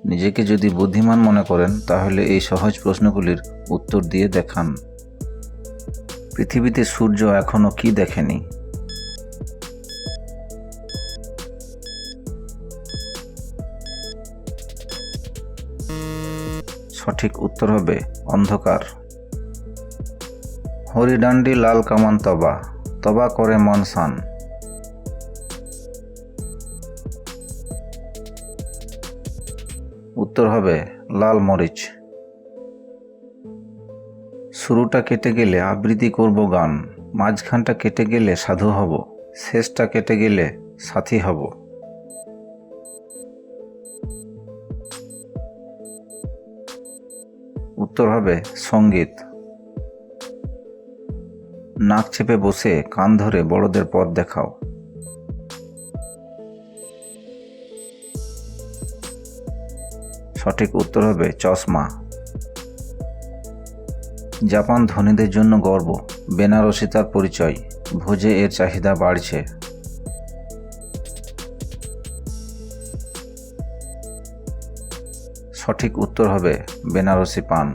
নিজেকে যদি বুদ্ধিমান মনে করেন তাহলে এই সহজ প্রশ্নগুলির উত্তর দিয়ে দেখান। পৃথিবীতে সূর্য এখনো কি দেখেনি? সঠিক উত্তর হবে অন্ধকার। হরিডান্ডি লাল কামান তবা, তবা করে মন সান। উত্তর হবে লাল মরিচ। শুরুটা কেটে গেলে আবৃত্তি করব গান, মাঝখানটা কেটে গেলে সাধু হব, শেষটা কেটে গেলে সাথী হব। উত্তর হবে সঙ্গীত। নাক চেপে বসে কান ধরে বড়দের পথ দেখাও। সঠিক উত্তর হবে চশমা। জাপান ধনীদের জন্য গর্ব, বেনারসি তার পরিচয়, ভোজে এর চাহিদা বাড়ছে। সঠিক উত্তর হবে বেনারসি পান।